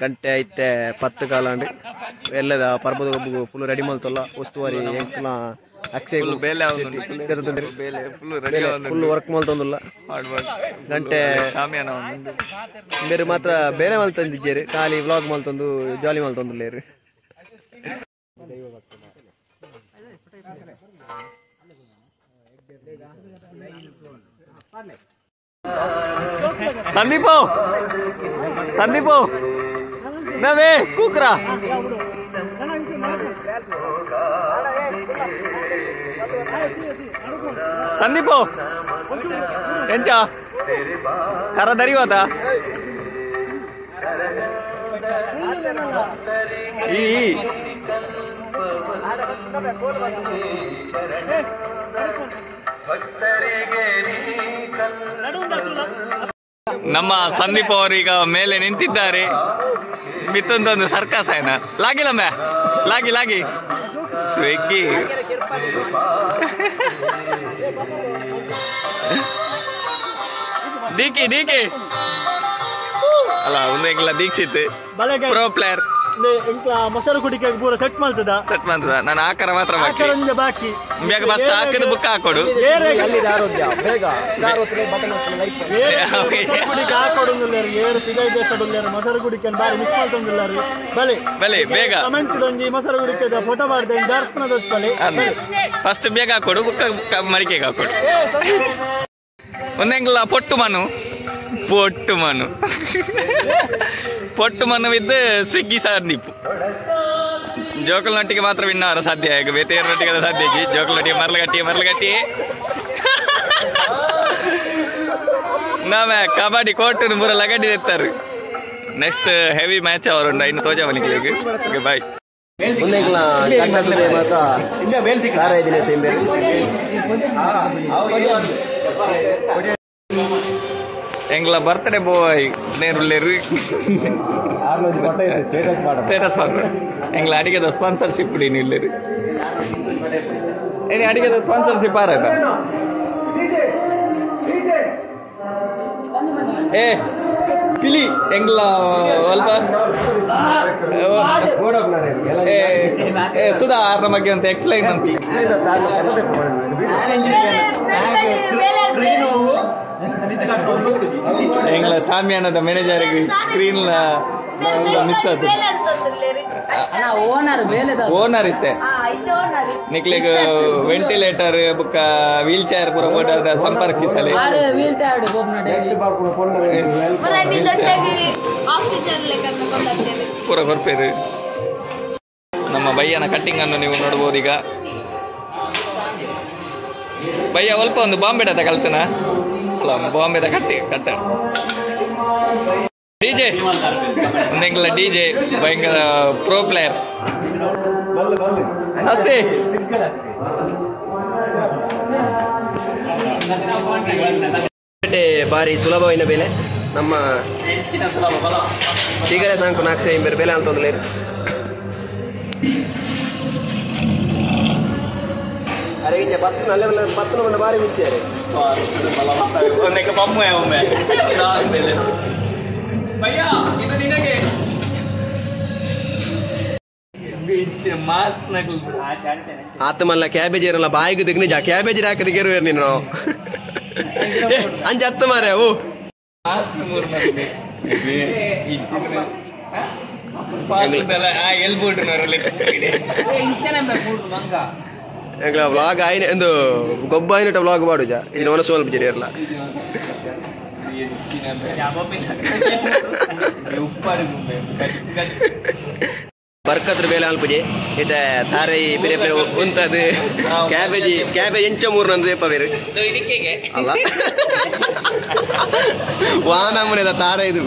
ಗಂಟೆ ಐತೆ 10 ಕಾಲ ಅಂಡಿ ಎಲ್ಲದ ಪರ್ಬದ ಒಬ್ಬು ಫುಲ್ ರೆಡಿ ಮಾಡ್ತಲ್ಲ ಉಸ್ತುವಾರಿ ಎಂಕ್ಲ ಅಕ್ಷಯ್ ಫುಲ್ ವರ್ಕ್ ಮಾಡ್ತಂದಿಲ್ಲ ಗಂಟೆ ಬೇರೆ ಮಾತ್ರ ಬೇರೆ ಮಲ್ತಂದಿದ್ದೀರಿ ಖಾಲಿ ವ್ಲಾಗ್ ಮಲ್ತಂದು ಜಾಲಿ ಮಲ್ತಂದಿಲ್ಲ ಸಂದೀಪು ನವೇ ಕೂಕ್ರಾ ಸಂದೀಪು ಎಂಚ ಕರ ದರಿವಾತ ನಮ್ಮ ಸಂದೀಪ್ ಅವರೀಗ ಮೇಲೆ ನಿಂತಿದ್ದಾರೆ ಮಿತ್ತೊಂದೊಂದು ಸರ್ಕಸ್ ಆಯ್ನ ಲಾಗಿಲ್ಲ ಮೇ ಲಾಗಿ ಸ್ವಿಗ್ಗಿ ಡಿಕಿ ಅಲ್ಲ ಒಂದು ದೀಕ್ಷಿತ್ ಪ್ರೋ ಪ್ಲೇಯರ್ ಮೊಸರು ಕುಡಿಕೆ ಪೂರ ಸೆಟ್ ಮಾಡ್ತದ ನಾನು ಆಕಾರ ಮಾತ್ರ ಬಾಕಿ ಬೇಗ ಬಸ್ ಹಾಕಿದ ಬುಕ್ ಹಾಕೊಡು ಮೊಸರು ಕುಡಿಕೆ ಬಾರಿ ಮಿಸ್ ಮಾಡ್ತಂದಿಲ್ಲ ಬಲೆ ಬೇಗ ಕಮೆಂಟ್ ಒಂಜಿ ಮೊಸರು ಕುಡಿಕೆ ಫೋಟೋ ಮಾಡ್ದೆ ದರ್ಪಣದ ಫಸ್ಟ್ ಬೇಗ ಹಾಕೊಡು ಬುಕ್ಕ ಮಡಿಕೆಗೆ ಹಾಕೊಡು ಒಂದೆಂಗ್ಲ ಪೊಟ್ಟು ಮನುವಿದ್ದು ಸ್ವಿಗ್ಗಿ ಸಂದೀಪ್ ಜೋಕಲ್ ನಟ್ಟಿಗೆ ಮಾತ್ರ ವಿನ್ನಾರ ಸಾಧ್ಯ ಈಗ ಬೇತೇರ ನಟ್ಟಿಗೆ ಸಾಧ್ಯ ಜೋಕಲ್ ನಟ್ಟಿಗೆ ಮರಳಗಟ್ಟಿ ನಾವೇ ಕಬಡ್ಡಿ ಕೋರ್ಟ್ ಮೂರ ಲಗಡಿ ಎತ್ತಾರೆ ನೆಕ್ಸ್ಟ್ ಹೆವಿ ಮ್ಯಾಚ್ ಅವರು ಇನ್ನು ತೋಜ ಮನಿಗೆ ಬಾಯ್ ಎಂಗ್ಲ ಬರ್ತ್ಡೇ ಬಾಯ್ ನೇರುಲ್ಲೇರು ಸ್ಟೇಟಸ್ ಮಾಡ್ರ ಎಂಗ್ಲ ಅಡಿಗೆದ ಸ್ಪಾನ್ಸರ್ಶಿಪ್ ನೀನು ಇಲ್ಲೇರು ಏನಿ ಅಡಿಗೆದ ಸ್ಪಾನ್ಸರ್ಶಿಪ್ ಆರ ಏ ಪಿಲಿ ಎಂಗ್ಲ ಅಲ್ಪ ಸುಧಾ ಆರ್ನ ಬಗ್ಗೆ ಅಂತ ಎಕ್ಸ್ಪ್ಲೈನ್ ಅಂತ ಎಂಗ್ಲ ಸಾಮ್ಯಾನದ ಮ್ಯಾನೇಜರ್ಗೆ ಸ್ಕ್ರೀನ್ ಮಿಸ್ ಆದ ಓನರ್ ಇತ್ತೆ ನಿಕ್ಲಿಗೆ ವೆಂಟಿಲೇಟರ್ ಬುಕ್ಕ ವೀಲ್ ಚೇರ್ ಪೂರ ಬೋರ್ಡ್ ಸಂಪರ್ಕಿಸಲಿ ಪೂರ ಕೊರ್ಪೇರು ನಮ್ಮ ಬಯ್ಯನ ಕಟ್ಟಿಂಗ್ ಅನ್ನು ನೀವು ನೋಡ್ಬೋದು ಈಗ ಬಯ್ಯ ಸ್ವಲ್ಪ ಒಂದು ಬಾಂಬೆದ ಕಲ್ತನ ಬಾಂಬೆದ ಕಟ್ಟ ಡಿಜೆ ಒಂದೆಂಗ್ಲ ಡಿಜೆ ಭಯಂಕರ ಪ್ರೋ ಪ್ಲೇಯರ್ ಹಸಿ ಬಾರಿ ಸುಲಭವಾದ ಬೆಲೆ ನಮ್ಮ ಈಗಲೇ ಸಾಂಕು 450 ಬೆಲೆ ಅಂತ ಒಂದ್ಲೇರು ಅರೆ ಇಂಜ ಪತ್ತು ಬಾರಿ ಮಿಸ್ ಯಾರೆ ಒಂದಕ್ಕೆ ಪಮ್ಮು ಒಮ್ಮೆ ಇದು ನಿನಗೆ ಆತ ಮಲ್ಲ ಕ್ಯಾಬೇಜ್ ಇರಲ್ಲ ಬಾಯಿಗೆ ತೆಗ್ನಿ ಕ್ಯಾಬೇಜ್ ಹಾಕದ ಗೆರುವೇರು ನೀನು ಅಂಜ ಹತ್ತು ಮಾರೆ ಓ ವ್ಲಾಗ್ ಆಯ್ನ ಒಂದು ಗೊಬ್ಬ ಆಯ್ನಟ ವ್ಲಾಗ್ ಮಾಡುಜ ಇದು ಮನಸ್ಸು ಸ್ವಲ್ಪ ಜರಿ ಇರಲ್ಲ ಬರ್ಕತ್ರ ಬೇಲೆ ಅಲ್ಪಜೆ ಇತ ತಾರೈ ಬೇರೆ ಬೇರೆ ಉಂಟದು ಕ್ಯಾಬೇಜ್ ಎಂಚ ಮೂರು ನಂದು ಎಪ್ಪ ಬೇರೆ ಅಲ್ಲ ವಾನಮ್ಮನೆ ತಾರ ಇದು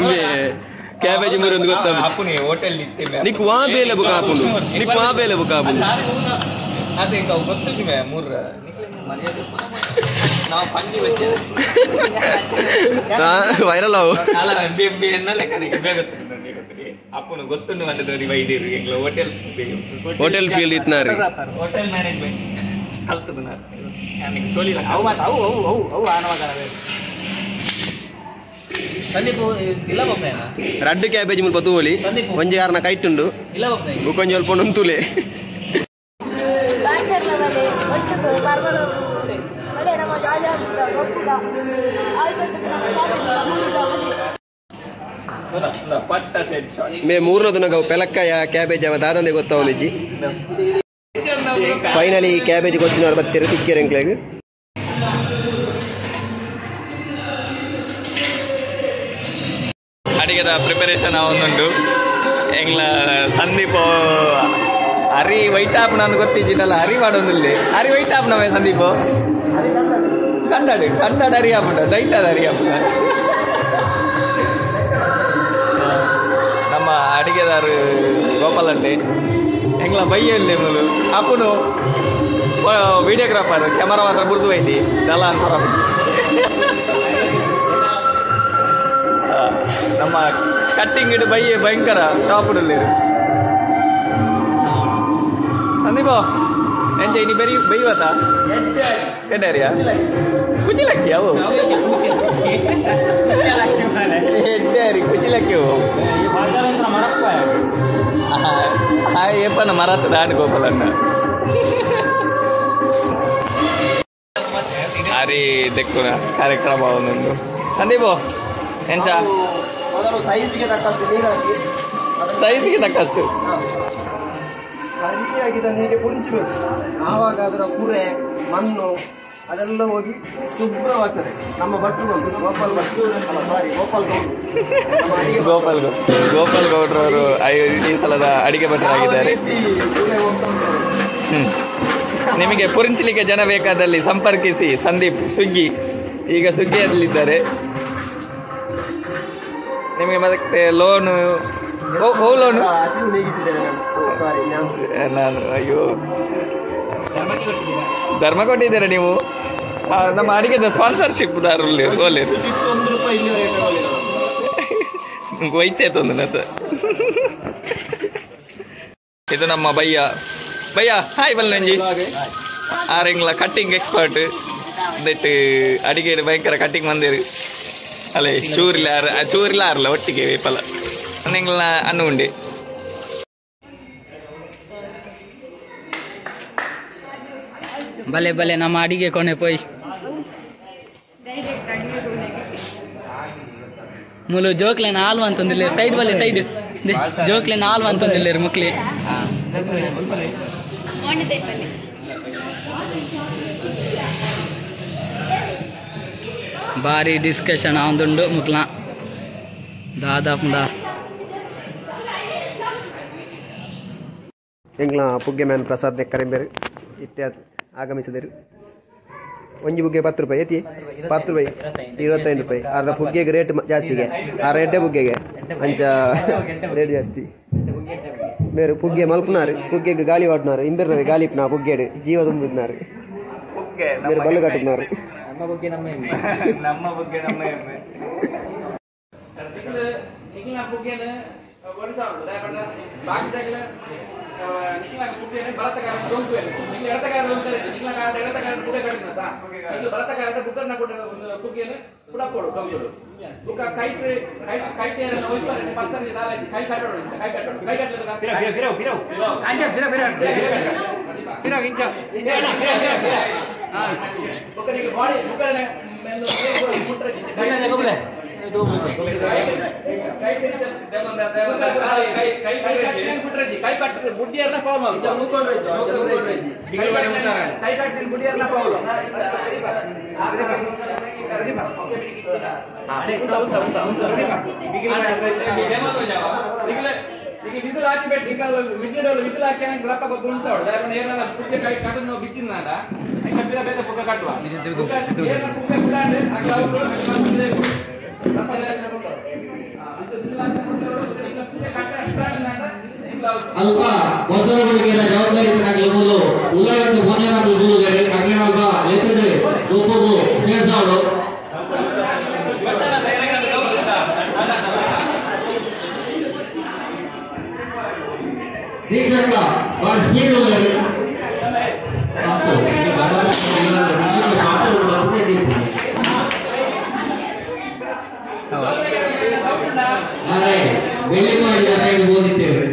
ಕ್ಯಾಬೇಜ್ ಮೂರು ಒಂದು ಗೊತ್ತ ನಿಕ್ ವಾ ಬೇಲೆ ಬುಕ್ ಹಾಕೊಂಡು ನಿಕ್ ವಾ ಬೇಲೆ ಬುಕ್ ಹಾಕೊಂಡು ಅದೇ ಗೊತ್ತಿವೆ ಮೂರು ವೈರಲ್ ಅವು ಅಪ್ಪನು ಗೊತ್ತುಂಡು ಬಂದದವ್ರಿ ವೈದ್ಯರು ಎಂಗ್ಲ ಹೋಟೆಲ್ ಫೀಲ್ಡ್ ಇತ್ನಾರಿ ಹೋಟೆಲ್ ಮ್ಯಾನೇಜ್ಮೆಂಟ್ ಕಲ್ತದ ನಾನು ಚೋಲಿ ಅವು ಅವು ಅವು ಅವು ಆನವಾಗಲ್ಲ ರಡ್ಡು ಕ್ಯಾಬೇಜ್ ಮುಲ್ಪ ತೂಲಿ ಒಂಜಿ ಯಾರನ್ನ ಕೈಟುಂಡು ಉಕೊಂಜಿ ಸ್ವಲ್ಪ ನೊಂತುಲೆ ಮೇ ಮೂರ್ನ ದಿನ ಪೆಲಕ್ಕಾಯ ಕ್ಯಾಬೇಜ್ ಅವ ದಾದಂದೆ ಗೊತ್ತಾವಲಿಜಿ ಫೈನಲಿ ಕ್ಯಾಬೇಜ್ ಗೊತ್ತಿನವ್ರು ಬತ್ತಿರು ತಿಕ್ಕೇರು ಎಂಕ್ಲೆಗ್ ಅಡಿಗೆದ ಪ್ರಿಪರೇಷನ್ ಅವನುಂಡು ಎಂಗ್ಲ ಸಂದೀಪ್ ಅರಿ ವೈಟ್ ಆಪ್ನ ಅಂತ ಗೊತ್ತಿದ್ದೀನಲ್ಲ ಅರಿ ಮಾಡೋದಿಲ್ಲ ಅರಿ ವೈಟ್ ಆಪ್ನವೇ ಸಂದೀಪ್ ಕನ್ನಡ ಅರಿ ಆಪುಂಡ ದೈಟದ ಅರಿ ಆಪುಂಡ ನಮ್ಮ ಅಡಿಗೆದಾರು ಗೋಪಾಲ್ ಅಂಡೆ ಎಂಗ್ಲ ಬೈಯಲ್ಲಿ ಮೊದಲು ಅಪ್ಪನು ವಿಡಿಯೋಗ್ರಾಫರ್ ಕ್ಯಾಮರಾ ಮಾತ್ರ ಬುರ್ದು ಐತಿ ದಲ ಅಂತ ನಮ್ಮ ಕಟ್ಟಿಂಗ್ ಇಡು ಬೈಯೆ ಭಯಂಕರ ಟಾಪುಡಲ್ಲಿ ಸಂದೀಪ ಎಂಚ ಇನಿ ಬರೀ ಬೈವತ್ತ ಎಡ್ಡಾರಿಯಾ ಕುಚಿಲಕ್ಕಿ ಅವು ಎಡ್ಡಾರಿ ಕುಚಿಲಕ್ಕಿ ಅವು ಏಪನ ಮರತ್ತ ದಾಂಡ್ ಗೋಪಾಲಣ್ಣ ಅರಿ ದೆಕ್ಕುನ ಕಾರ್ಯಕ್ರಮ ಅವನೊಂದು ಸಂದೀಪು ಎಂಚ ಮೊದಲು ಸೈಜ್ಗೆ ತಕ್ಕಷ್ಟು ನೀರಾಕಿ ಸೈಜ್ಗೆ ತಕ್ಕಷ್ಟು ಸರಿಯಾಗಿದ್ದ ನೀರಿಗೆ ಕುಂಚಬೇಕು ಆವಾಗ ಅದರ ಕುರೆ ಮಣ್ಣು ಅದೆಲ್ಲ ಹೋಗಿ ಶುಭ್ರವಾಗ್ತದೆ ನಮ್ಮ ಭಟ್ರು ಬಂದು ಗೋಪಾಲ್ ಭಟ್ರು ಅಲ್ಲ ಸಾರಿ ಗೋಪಾಲ್ ಗೌಡ್ರವರು ಈ ಸಲದ ಅಡಿಗೆ ಭಟ್ರಾಗಿದ್ದಾರೆ. ನಿಮಗೆ ಪುರಿಂಚಲಿಕ್ಕೆ ಜನ ಬೇಕಾದಲ್ಲಿ ಸಂಪರ್ಕಿಸಿ ಸಂದೀಪ್ ಸ್ವಿಗ್ಗಿ ಈಗ ಸ್ವಿಗ್ಗಿಯಲ್ಲಿದ್ದಾರೆ. ನಿಮಗೆ ಮತ್ತೆ ಲೋನು ಲೋನು ನಾನು ಅಯ್ಯೋ ಧರ್ಮ ಕೊಟ್ಟಿದ್ದೀರಾ ನೀವು ನಮ್ಮ ಅಡಿಗೆದ ಸ್ಪಾನ್ಸರ್ಶಿಪ್ ದಾರಲ್ಲಿ ಓಲೆ ಒಯ್ತಾಯ್ತು ಒಂದು ನತ. ಇದು ನಮ್ಮ ಭಯ್ಯ ಹಾಯ್ ಬಲ್ಲಂಜಿ ಆರೆಂಗ್ಲ ಕಟ್ಟಿಂಗ್ ಎಕ್ಸ್ಪರ್ಟ್ ದಟ್ ಅಡಿಗೆ ಭಯಂಕರ ಕಟ್ಟಿಂಗ್ ಬಂದಿರು ಅಲ್ಲೇ ಚೂರಿಲ್ಲ ಆರಲ್ಲ ಒಟ್ಟಿಗೆ ವೇಪಲ ಅನ್ನೆಂಗ್ಲ ಅನ್ನ ಉಂಡೆ ಭಲೆ ಭಲೆ ನಮ್ಮ ಅಡಿಗೆ ಕೊನೆ ಪೋಯ್ ಮುಲು ಜೋಕ್ಲೆನ ಹಾಲು ಅಂತಂದಿಲ್ಲ ಸೈಡ್ ಬಲೆ ಸೈಡ್ ಜೋಕ್ಲೆನ ಹಾಲು ಅಂತಂದಿಲ್ಲ ಮುಕ್ಲಿ ಭಾರಿ ಡಿಸ್ಕಷನ್ ಆವಂದುಂಡು ಮುಕ್ಲ ದಾದಾಪುಂಡ ಎಂಗ್ಲ ಪುಗ್ಗೆ ಮ್ಯಾನ್ ಪ್ರಸಾದ್ ನೆಕ್ಕರೆಂಬೇರು ಇತ್ಯಾದಿ ಆಗಮಿಸಿದರು. ಒಂಜಿ ಬುಗ್ಗೆ 10 ರೂಪಾಯಿ ಐತಿ 10 ರೂಪಾಯಿ 25 ರೂಪಾಯಿ ಆರ ಪುಗ್ಗೆಗೆ ರೇಟ್ ಜಾಸ್ತಿಗೆ ಆ ರೇಟೇ ಬುಗ್ಗೆಗೆ ಅಂಚ ರೇಟ್ ಜಾಸ್ತಿ ಮೇರು ಪುಗ್ಗೆ ಮಲ್ಪುನಾರು ಪುಗ್ಗೆಗೆ ಗಾಲಿ ಹೊಡ್ನಾರು ಇಂದರ್ನವೆ ಗಾಲಿಪ್ನ ಪುಗ್ಗೆಡು ಜೀವ ತುಂಬಿದ್ನಾರು ಮೇರು ಬಲ್ಲು ಕಟ್ಟಿದ್ನಾರು. విజిల్ ఆకి పెట్టి ఇంకా విజిల్ విజిల్ ఆకి అని గ్లాప కొట్టుకుంటాడు దాని ఏమన్నా పుట్టే కట్టు నో బిచ్చినాడా ఇంకా బిర బెత పుక్క కట్టువా ఏమన్నా పుక్క కుడాండే ఆ గ్లాప్ లో మంచిదే ಅಲ್ಪ ಹೊಸರುಗಳಿಗೆ ಜವಾಬ್ದಾರಿ ತಗೊಳ್ಳುವುದು ಉಲ್ಲಂಘನೆ ಮೊನ್ನೆನ ಬುದುಗರೆ ಕಗ್ಗನಲ್ಪ ಎತ್ತದೆ ಒಪ್ಪುದು ಸೇಸಾಡು ದೀಕ್ಷಕ ಬಾರ್ ಸ್ಪೀಡುಗರೆ ಆದರೆ ಬೆಲೆ ಮಾಡಿದ ಕೈಗೆ ಓದಿದ್ದೇವೆ.